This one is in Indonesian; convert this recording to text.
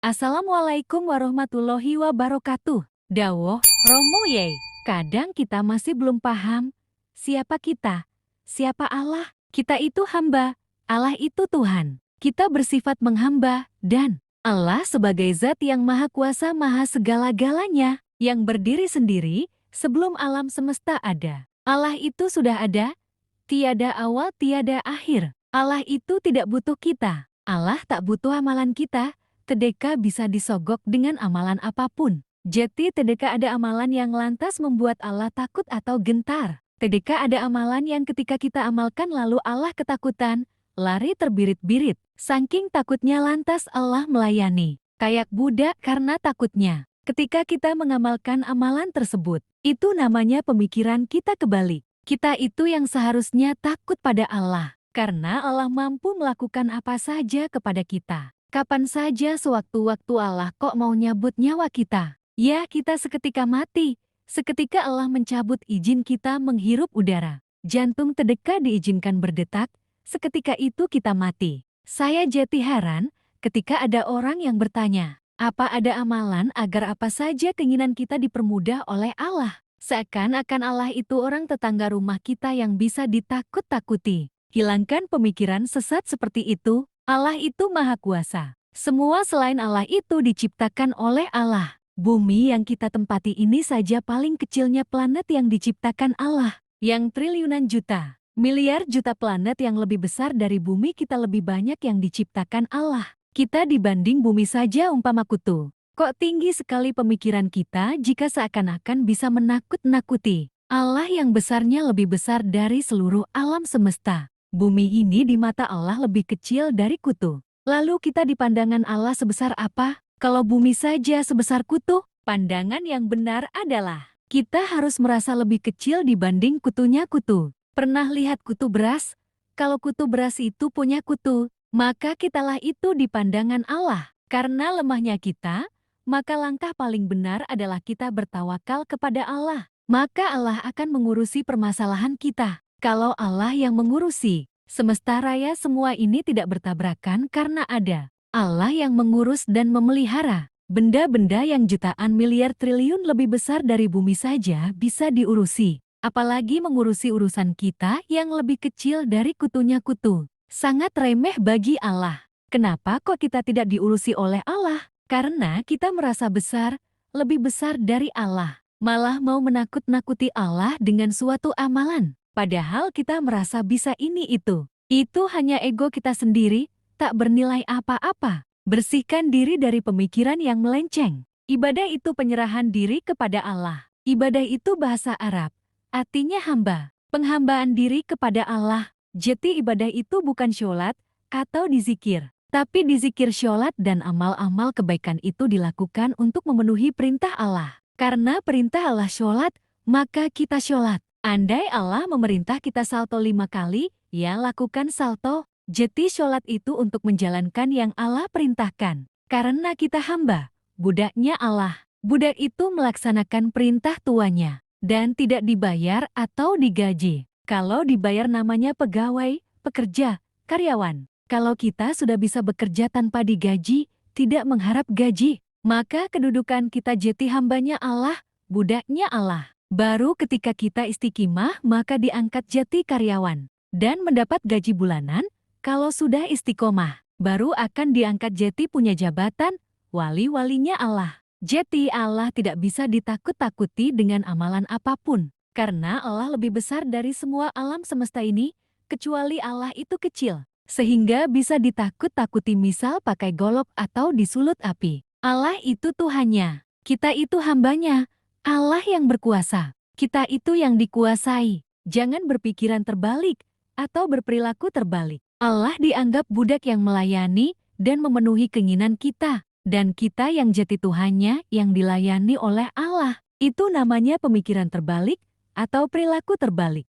Assalamualaikum warahmatullahi wabarakatuh. Dawoh, Romo Ye. Kadang kita masih belum paham siapa kita, siapa Allah. Kita itu hamba, Allah itu Tuhan. Kita bersifat menghamba dan Allah sebagai zat yang maha kuasa maha segala-galanya, yang berdiri sendiri sebelum alam semesta ada. Allah itu sudah ada, tiada awal tiada akhir. Allah itu tidak butuh kita. Allah tak butuh amalan kita. Tedeka bisa disogok dengan amalan apapun. Jadi tedeka ada amalan yang lantas membuat Allah takut atau gentar. Tedeka ada amalan yang ketika kita amalkan lalu Allah ketakutan, lari terbirit-birit. Saking takutnya lantas Allah melayani. Kayak budak karena takutnya. Ketika kita mengamalkan amalan tersebut, itu namanya pemikiran kita kebalik. Kita itu yang seharusnya takut pada Allah. Karena Allah mampu melakukan apa saja kepada kita. Kapan saja sewaktu-waktu Allah kok mau nyabut nyawa kita. Ya kita seketika mati. Seketika Allah mencabut izin kita menghirup udara. Jantung tedeka diizinkan berdetak. Seketika itu kita mati. Saya jadi heran ketika ada orang yang bertanya, apa ada amalan agar apa saja keinginan kita dipermudah oleh Allah? Seakan-akan Allah itu orang tetangga rumah kita yang bisa ditakut-takuti. Hilangkan pemikiran sesat seperti itu. Allah itu maha kuasa. Semua selain Allah itu diciptakan oleh Allah. Bumi yang kita tempati ini saja paling kecilnya planet yang diciptakan Allah. Yang triliunan juta, miliar juta planet yang lebih besar dari bumi kita lebih banyak yang diciptakan Allah. Kita dibanding bumi saja umpama kutu. Kok tinggi sekali pemikiran kita jika seakan-akan bisa menakut-nakuti. Allah yang besarnya lebih besar dari seluruh alam semesta. Bumi ini di mata Allah lebih kecil dari kutu. Lalu kita di pandangan Allah sebesar apa? Kalau bumi saja sebesar kutu, pandangan yang benar adalah kita harus merasa lebih kecil dibanding kutunya kutu. Pernah lihat kutu beras? Kalau kutu beras itu punya kutu, maka kitalah itu di pandangan Allah. Karena lemahnya kita, maka langkah paling benar adalah kita bertawakal kepada Allah. Maka Allah akan mengurusi permasalahan kita. Kalau Allah yang mengurusi, semesta raya semua ini tidak bertabrakan karena ada Allah yang mengurus dan memelihara. Benda-benda yang jutaan miliar triliun lebih besar dari bumi saja bisa diurusi. Apalagi mengurusi urusan kita yang lebih kecil dari kutunya kutu. Sangat remeh bagi Allah. Kenapa kok kita tidak diurusi oleh Allah? Karena kita merasa besar, lebih besar dari Allah. Malah mau menakut-nakuti Allah dengan suatu amalan. Padahal kita merasa bisa ini itu. Itu hanya ego kita sendiri, tak bernilai apa-apa. Bersihkan diri dari pemikiran yang melenceng. Ibadah itu penyerahan diri kepada Allah. Ibadah itu bahasa Arab, artinya hamba. Penghambaan diri kepada Allah. Jadi ibadah itu bukan sholat atau dizikir. Tapi dizikir sholat dan amal-amal kebaikan itu dilakukan untuk memenuhi perintah Allah. Karena perintah Allah sholat, maka kita sholat. Andai Allah memerintah kita salto 5 kali, ya lakukan salto. Jadi sholat itu untuk menjalankan yang Allah perintahkan. Karena kita hamba, budaknya Allah. Budak itu melaksanakan perintah tuannya dan tidak dibayar atau digaji. Kalau dibayar namanya pegawai, pekerja, karyawan. Kalau kita sudah bisa bekerja tanpa digaji, tidak mengharap gaji, maka kedudukan kita jadi hambanya Allah, budaknya Allah. Baru ketika kita istiqimah maka diangkat jadi karyawan dan mendapat gaji bulanan. Kalau sudah istiqomah, baru akan diangkat jadi punya jabatan, wali-walinya Allah. Jadi Allah tidak bisa ditakut-takuti dengan amalan apapun. Karena Allah lebih besar dari semua alam semesta ini, kecuali Allah itu kecil. Sehingga bisa ditakut-takuti misal pakai golok atau disulut api. Allah itu Tuhannya, kita itu hambanya. Allah yang berkuasa, kita itu yang dikuasai. Jangan berpikiran terbalik atau berperilaku terbalik. Allah dianggap budak yang melayani dan memenuhi keinginan kita. Dan kita yang jati Tuhannya yang dilayani oleh Allah. Itu namanya pemikiran terbalik atau perilaku terbalik.